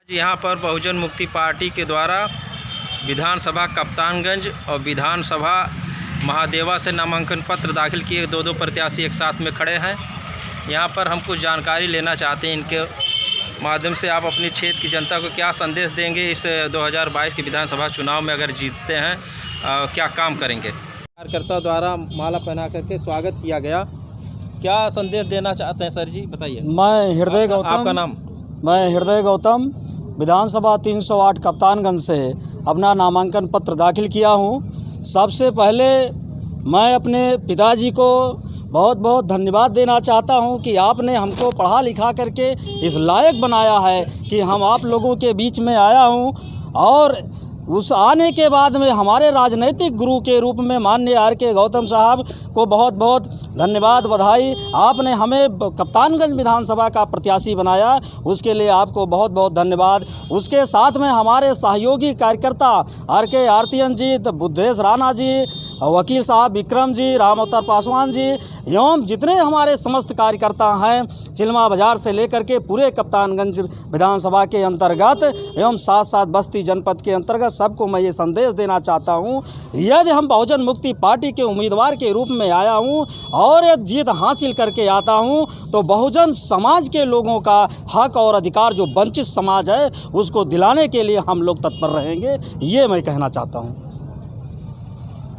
यहाँ पर बहुजन मुक्ति पार्टी के द्वारा विधानसभा कप्तानगंज और विधानसभा महादेवा से नामांकन पत्र दाखिल किए। दो प्रत्याशी एक साथ में खड़े हैं। यहाँ पर हम कुछ जानकारी लेना चाहते हैं। इनके माध्यम से आप अपनी क्षेत्र की जनता को क्या संदेश देंगे? इस 2022 के विधानसभा चुनाव में अगर जीतते हैं क्या काम करेंगे? कार्यकर्ता द्वारा माला पहना करके स्वागत किया गया, क्या संदेश देना चाहते हैं सर जी, बताइए। मैं हृदय गौतम, आपका नाम? मैं हृदय गौतम विधानसभा 308 कप्तानगंज से अपना नामांकन पत्र दाखिल किया हूँ। सबसे पहले मैं अपने पिताजी को बहुत बहुत धन्यवाद देना चाहता हूँ कि आपने हमको पढ़ा लिखा करके इस लायक बनाया है कि हम आप लोगों के बीच में आया हूँ। और उस आने के बाद में हमारे राजनीतिक गुरु के रूप में माननीय आर.के. गौतम साहब को बहुत बहुत धन्यवाद, बधाई। आपने हमें कप्तानगंज विधानसभा का प्रत्याशी बनाया, उसके लिए आपको बहुत बहुत धन्यवाद। उसके साथ में हमारे सहयोगी कार्यकर्ता आर.के. आर्तियन जी, बुद्धेश राणा जी, वकील साहब विक्रम जी, राम अवतार पासवान जी एवं जितने हमारे समस्त कार्यकर्ता हैं, चिल्मा बाजार से लेकर के पूरे कप्तानगंज विधानसभा के अंतर्गत एवं साथ साथ बस्ती जनपद के अंतर्गत सबको मैं ये संदेश देना चाहता हूँ, यदि हम बहुजन मुक्ति पार्टी के उम्मीदवार के रूप में आया हूँ और एक जीत हासिल करके आता हूँ तो बहुजन समाज के लोगों का हक और अधिकार जो वंचित समाज है उसको दिलाने के लिए हम लोग तत्पर रहेंगे, ये मैं कहना चाहता हूँ।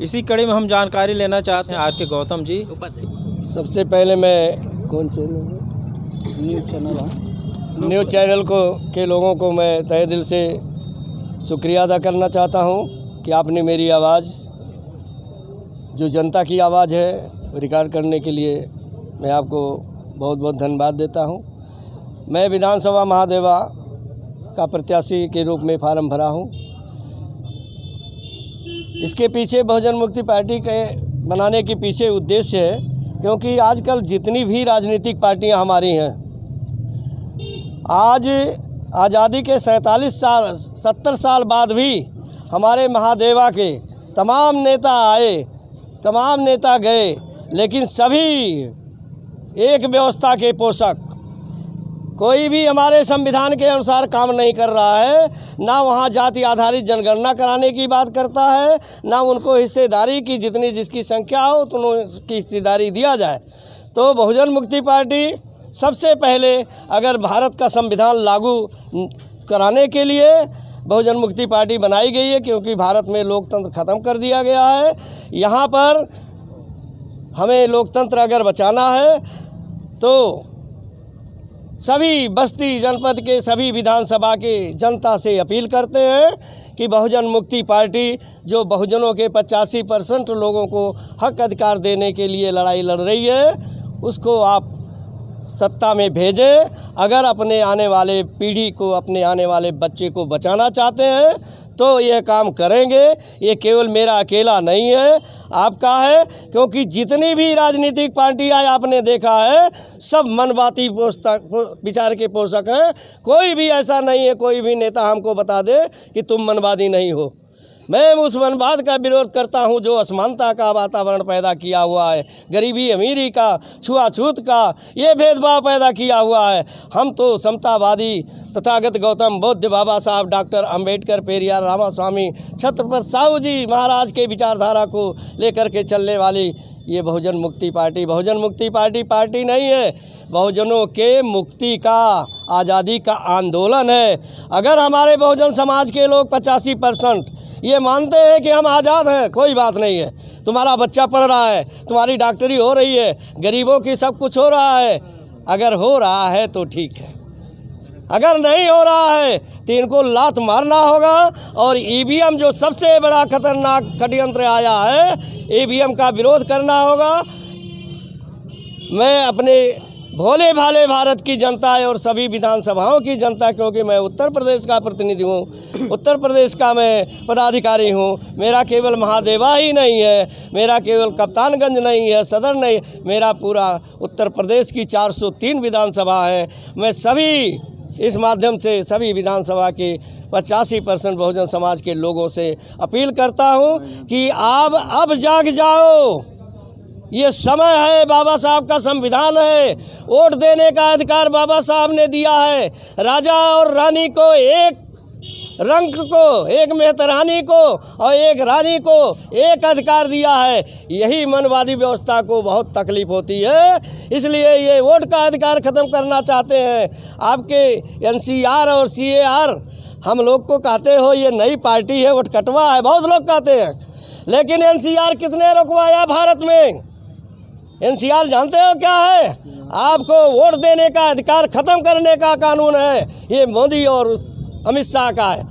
इसी कड़ी में हम जानकारी लेना चाहते हैं आर.के. गौतम जी। सबसे पहले मैं कौन चैनल न्यूज़ चैनल के लोगों को मैं तहे दिल से शुक्रिया अदा करना चाहता हूं कि आपने मेरी आवाज़, जो जनता की आवाज़ है, रिकॉर्ड करने के लिए मैं आपको बहुत बहुत धन्यवाद देता हूं। मैं विधानसभा महादेवा का प्रत्याशी के रूप में फार्म भरा हूं। इसके पीछे बहुजन मुक्ति पार्टी के बनाने के पीछे उद्देश्य है क्योंकि आजकल जितनी भी राजनीतिक पार्टियां हमारी हैं, आज आज़ादी के 70 साल बाद भी हमारे महादेवा के तमाम नेता आए, तमाम नेता गए, लेकिन सभी एक व्यवस्था के पोषक। कोई भी हमारे संविधान के अनुसार काम नहीं कर रहा है, ना वहाँ जाति आधारित जनगणना कराने की बात करता है, ना उनको हिस्सेदारी की जितनी जिसकी संख्या हो उतनी उसकी हिस्सेदारी दिया जाए। तो बहुजन मुक्ति पार्टी सबसे पहले अगर भारत का संविधान लागू कराने के लिए बहुजन मुक्ति पार्टी बनाई गई है, क्योंकि भारत में लोकतंत्र ख़त्म कर दिया गया है। यहाँ पर हमें लोकतंत्र अगर बचाना है तो सभी बस्ती जनपद के सभी विधानसभा के जनता से अपील करते हैं कि बहुजन मुक्ति पार्टी जो बहुजनों के 85% लोगों को हक अधिकार देने के लिए लड़ाई लड़ रही है, उसको आप सत्ता में भेजें। अगर अपने आने वाले पीढ़ी को, अपने आने वाले बच्चे को बचाना चाहते हैं तो यह काम करेंगे। ये केवल मेरा अकेला नहीं है, आपका है, क्योंकि जितनी भी राजनीतिक पार्टियां आपने देखा है सब मनवाती विचार के पोषक हैं। कोई भी ऐसा नहीं है, कोई भी नेता हमको बता दे कि तुम मनवादी नहीं हो। मैं उस मनवाद का विरोध करता हूं जो असमानता का वातावरण पैदा किया हुआ है, गरीबी अमीरी का, छुआछूत का, ये भेदभाव पैदा किया हुआ है। हम तो समतावादी तथागत गौतम बुद्ध, बाबा साहब डॉक्टर अंबेडकर, पेरियार रामास्वामी, छत्रपति साहू जी महाराज के विचारधारा को लेकर के चलने वाली ये बहुजन मुक्ति पार्टी पार्टी नहीं है, बहुजनों के मुक्ति का, आज़ादी का आंदोलन है। अगर हमारे बहुजन समाज के लोग 85% ये मानते हैं कि हम आज़ाद हैं, कोई बात नहीं है, तुम्हारा बच्चा पढ़ रहा है, तुम्हारी डॉक्टरी हो रही है, गरीबों की सब कुछ हो रहा है, अगर हो रहा है तो ठीक है, अगर नहीं हो रहा है तो इनको लात मारना होगा। और ईवीएम जो सबसे बड़ा खतरनाक षड्यंत्र आया है, ईवीएम का विरोध करना होगा। मैं अपने भोले भाले भारत की जनता और सभी विधानसभाओं की जनता, क्योंकि मैं उत्तर प्रदेश का प्रतिनिधि हूँ, उत्तर प्रदेश का मैं पदाधिकारी हूँ, मेरा केवल महादेवा ही नहीं है, मेरा केवल कप्तानगंज नहीं है, सदर नहीं, मेरा पूरा उत्तर प्रदेश की 403 विधानसभा है। मैं सभी इस माध्यम से सभी विधानसभा के 85% बहुजन समाज के लोगों से अपील करता हूं कि आप अब जाग जाओ, ये समय है, बाबा साहब का संविधान है, वोट देने का अधिकार बाबा साहब ने दिया है। राजा और रानी को एक रंक को, एक मेहतरानी को और एक रानी को एक अधिकार दिया है। यही मनवादी व्यवस्था को बहुत तकलीफ होती है, इसलिए ये वोट का अधिकार ख़त्म करना चाहते हैं। आपके एनसीआर और सीएआर हम लोग को कहते हो ये नई पार्टी है, वोट कटवा है, बहुत लोग कहते हैं, लेकिन एनसीआर किसने रुकवाया भारत में? एनसीआर जानते हो क्या है? आपको वोट देने का अधिकार ख़त्म करने का कानून है, ये मोदी और अमित शाह का है।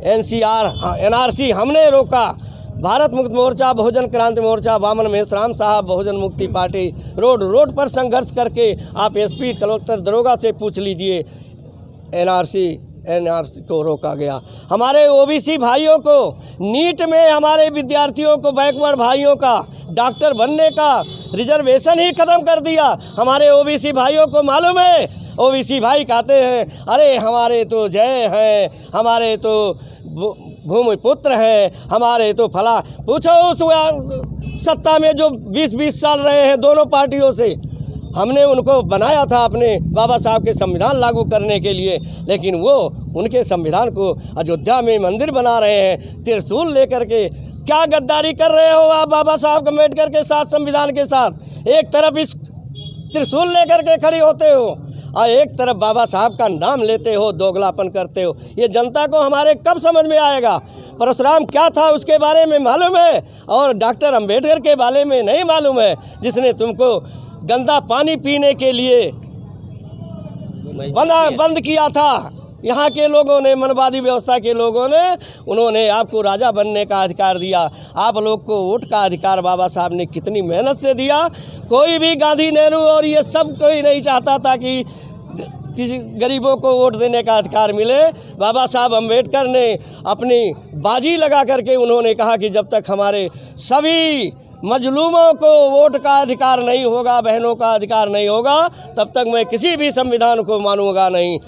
एनसीआर एनआरसी हमने रोका। भारत मुक्त मोर्चा, बहुजन क्रांति मोर्चा, वामन मेश्राम साहब, बहुजन मुक्ति पार्टी रोड पर संघर्ष करके आप एसपी, कलेक्टर, दरोगा से पूछ लीजिए, एनआरसी को रोका गया। हमारे ओबीसी भाइयों को नीट में, हमारे विद्यार्थियों को, बैकवर्ड भाइयों का डॉक्टर बनने का रिजर्वेशन ही ख़त्म कर दिया। हमारे ओबीसी भाइयों को मालूम है, ओबीसी भाई कहते हैं अरे हमारे तो जय हैं, हमारे तो भूमिपुत्र हैं, हमारे तो फला। पूछो उस सत्ता में जो 20-20 साल रहे हैं दोनों पार्टियों से, हमने उनको बनाया था अपने बाबा साहब के संविधान लागू करने के लिए, लेकिन वो उनके संविधान को अयोध्या में मंदिर बना रहे हैं त्रिशूल लेकर के। क्या गद्दारी कर रहे हो आप बाबा साहब अम्बेडकर के साथ, संविधान के साथ? एक तरफ इस त्रिशूल लेकर के खड़ी होते हो और एक तरफ बाबा साहब का नाम लेते हो, दोगलापन करते हो। ये जनता को हमारे कब समझ में आएगा? परशुराम क्या था उसके बारे में मालूम है और डॉक्टर अम्बेडकर के बारे में नहीं मालूम है, जिसने तुमको गंदा पानी पीने के लिए बंद किया था। यहाँ के लोगों ने, मनवादी व्यवस्था के लोगों ने, उन्होंने आपको राजा बनने का अधिकार दिया। आप लोग को वोट का अधिकार बाबा साहब ने कितनी मेहनत से दिया। कोई भी गांधी, नेहरू और ये सब कोई नहीं चाहता था कि किसी गरीबों को वोट देने का अधिकार मिले। बाबा साहब अम्बेडकर ने अपनी बाजी लगा करके उन्होंने कहा कि जब तक हमारे सभी मजलूमों को वोट का अधिकार नहीं होगा, बहनों का अधिकार नहीं होगा, तब तक मैं किसी भी संविधान को मानूंगा नहीं।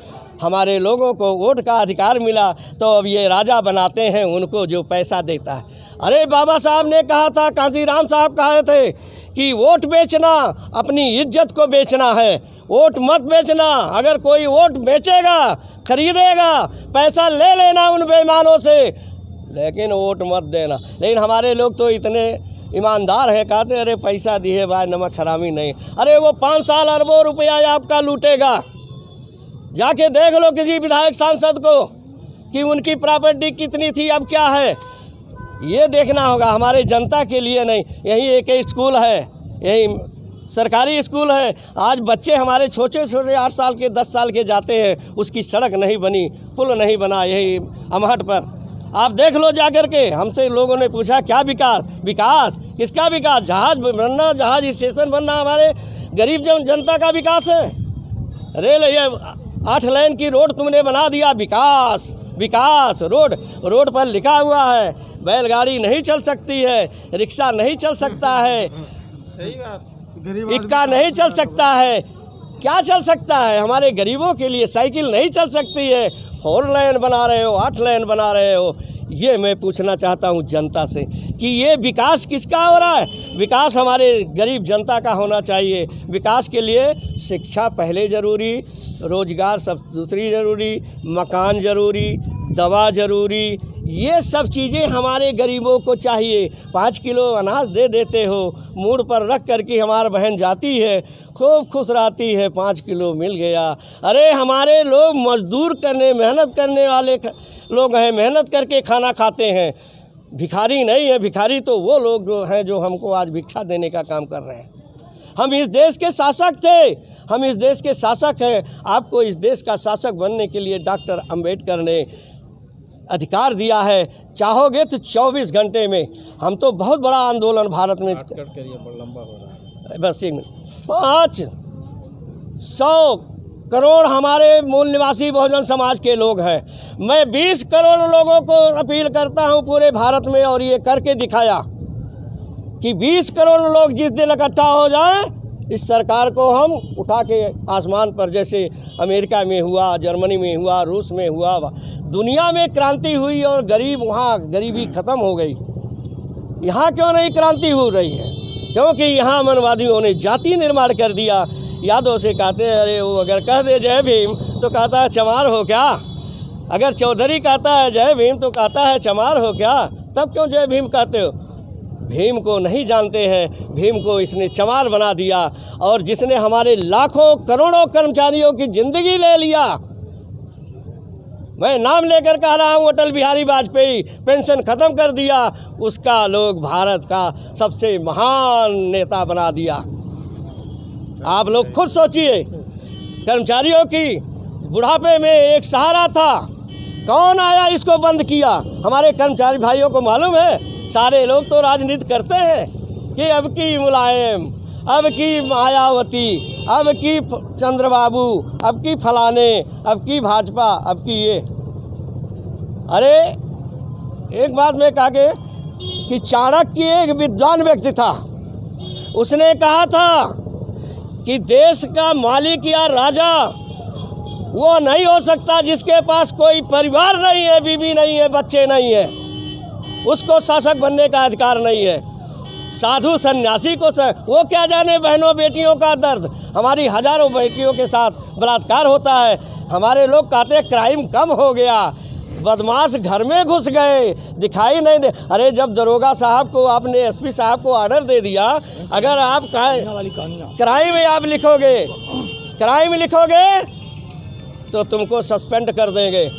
हमारे लोगों को वोट का अधिकार मिला तो अब ये राजा बनाते हैं उनको जो पैसा देता है। अरे बाबा साहब ने कहा था, कांशीराम साहब कहे थे कि वोट बेचना अपनी इज्जत को बेचना है, वोट मत बेचना। अगर कोई वोट बेचेगा, खरीदेगा, पैसा ले लेना उन बेईमानों से, लेकिन वोट मत देना। लेकिन हमारे लोग तो इतने ईमानदार हैं, कहते अरे पैसा दिए भाई, नमक हरामी नहीं। अरे वो 5 साल अरबों रुपया आपका लूटेगा। जाके देख लो किसी विधायक सांसद को कि उनकी प्रॉपर्टी कितनी थी, अब क्या है, ये देखना होगा। हमारे जनता के लिए नहीं। यही एक स्कूल है, यही सरकारी स्कूल है। आज बच्चे हमारे छोटे छोटे 8 साल के, 10 साल के जाते हैं, उसकी सड़क नहीं बनी, पुल नहीं बना। यही अमहट पर आप देख लो जाकर के। हमसे लोगों ने पूछा क्या विकास? विकास किसका विकास? जहाज बनना, जहाज स्टेशन बनना हमारे गरीब जनता का विकास है। रेल, ये 8 लेन की रोड तुमने बना दिया, विकास विकास। रोड पर लिखा हुआ है बैलगाड़ी नहीं चल सकती है, रिक्शा नहीं चल सकता है, सही बात, इक्का नहीं चल सकता है। क्या चल सकता है? हमारे गरीबों के लिए साइकिल नहीं चल सकती है। 4 लेन बना रहे हो, 8 लेन बना रहे हो। ये मैं पूछना चाहता हूँ जनता से कि ये विकास किसका हो रहा है? विकास हमारे गरीब जनता का होना चाहिए। विकास के लिए शिक्षा पहले ज़रूरी, रोजगार सब दूसरी ज़रूरी, मकान ज़रूरी, दवा ज़रूरी, ये सब चीज़ें हमारे गरीबों को चाहिए। 5 किलो अनाज दे देते हो, मूड पर रख करके हमारी बहन जाती है, खूब खुश रहती है, 5 किलो मिल गया। अरे हमारे लोग मजदूर करने, मेहनत करने वाले लोग हैं, मेहनत करके खाना खाते हैं, भिखारी नहीं है। भिखारी तो वो लोग जो हैं जो हमको आज भिक्षा देने का काम कर रहे हैं। हम इस देश के शासक थे, हम इस देश के शासक हैं। आपको इस देश का शासक बनने के लिए डॉक्टर अम्बेडकर ने अधिकार दिया है। चाहोगे तो 24 घंटे में। हम तो बहुत बड़ा आंदोलन भारत में लंबा हो रहा है। बस 500 करोड़ हमारे मूल निवासी बहुजन समाज के लोग हैं। मैं 20 करोड़ लोगों को अपील करता हूं पूरे भारत में, और ये करके दिखाया कि 20 करोड़ लोग जिस दिन इकट्ठा हो जाएं, इस सरकार को हम उठा के आसमान पर, जैसे अमेरिका में हुआ, जर्मनी में हुआ, रूस में हुआ, दुनिया में क्रांति हुई और गरीब वहाँ गरीबी ख़त्म हो गई। यहाँ क्यों नहीं क्रांति हो रही है? क्योंकि यहाँ मनवादियों ने जाति निर्माण कर दिया। यादव से कहते हैं अरे वो अगर कह दे जय भीम तो कहता है चमार हो क्या, अगर चौधरी कहता है जय भीम तो कहता है चमार हो क्या। तब क्यों जय भीम कहते हो? भीम को नहीं जानते हैं, भीम को इसने चमार बना दिया। और जिसने हमारे लाखों करोड़ों कर्मचारियों की ज़िंदगी ले लिया, मैं नाम लेकर कह रहा हूँ, अटल बिहारी वाजपेयी पेंशन ख़त्म कर दिया, उसका लोग भारत का सबसे महान नेता बना दिया। आप लोग खुद सोचिए, कर्मचारियों की बुढ़ापे में एक सहारा था, कौन आया इसको बंद किया? हमारे कर्मचारी भाइयों को मालूम है। सारे लोग तो राजनीति करते हैं कि अब की मुलायम, अब की मायावती, अब की चंद्रबाबू, अब की फलाने, अब की भाजपा, अब की ये। अरे एक बात मैं कहा कि चाणक्य एक विद्वान व्यक्ति था, उसने कहा था कि देश का मालिक या राजा वो नहीं हो सकता जिसके पास कोई परिवार नहीं है, बीवी नहीं है, बच्चे नहीं है, उसको शासक बनने का अधिकार नहीं है। साधु सन्यासी को वो क्या जाने बहनों बेटियों का दर्द। हमारी हजारों बेटियों के साथ बलात्कार होता है। हमारे लोग कहते हैं क्राइम कम हो गया, बदमाश घर में घुस गए, दिखाई नहीं दे। अरे जब दरोगा साहब को आपने एसपी साहब को ऑर्डर दे दिया, अगर आप क्राइम आप लिखोगे, क्राइम लिखोगे तो तुमको सस्पेंड कर देंगे।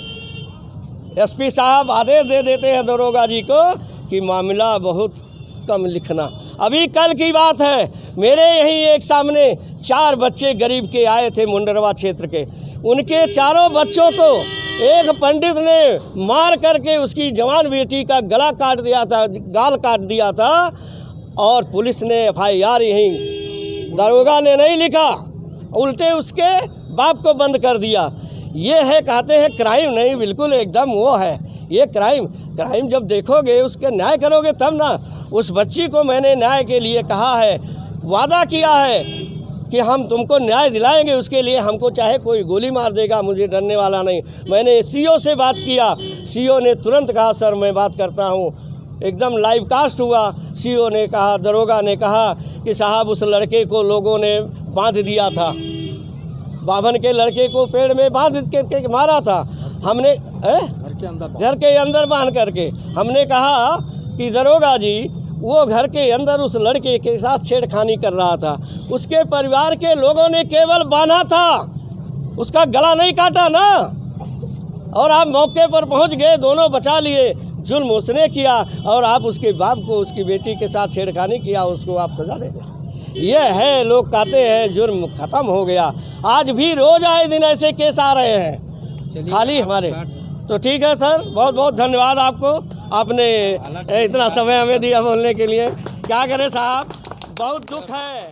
एसपी साहब आदेश दे देते हैं दरोगा जी को कि मामला बहुत कम लिखना। अभी कल की बात है, मेरे यहीं एक सामने 4 बच्चे गरीब के आए थे मुंडरवा क्षेत्र के, उनके चारों बच्चों को एक पंडित ने मार करके उसकी जवान बेटी का गला काट दिया था, गाल काट दिया था, और पुलिस ने FIR यहीं दरोगा ने नहीं लिखा, उल्टे उसके बाप को बंद कर दिया। ये है, कहते हैं क्राइम नहीं, बिल्कुल एकदम वो है ये क्राइम। क्राइम जब देखोगे उसके न्याय करोगे तब ना। उस बच्ची को मैंने न्याय के लिए कहा है, वादा किया है कि हम तुमको न्याय दिलाएंगे, उसके लिए हमको चाहे कोई गोली मार देगा, मुझे डरने वाला नहीं। मैंने CO से बात किया, CO ने तुरंत कहा सर मैं बात करता हूँ, एकदम लाइव कास्ट हुआ। CO ने कहा, दरोगा ने कहा कि साहब उस लड़के को लोगों ने बांध दिया था, बाभन के लड़के को पेड़ में बांध के मारा था, हमने घर के अंदर बांध करके। हमने कहा कि दरोगा जी वो घर के अंदर उस लड़के के साथ छेड़खानी कर रहा था, उसके परिवार के लोगों ने केवल बांधा था, उसका गला नहीं काटा ना। और आप मौके पर पहुंच गए, दोनों बचा लिए। जुल्म उसने किया और आप उसके बाप को, उसकी बेटी के साथ छेड़खानी किया, उसको आप सजा दे दें। ये है, लोग कहते हैं जुर्म खत्म हो गया। आज भी रोज आए दिन ऐसे केस आ रहे हैं खाली हमारे। तो ठीक है सर, बहुत बहुत धन्यवाद आपको, आपने इतना समय हमें दिया बोलने के लिए। क्या करें साहब, बहुत दुख है।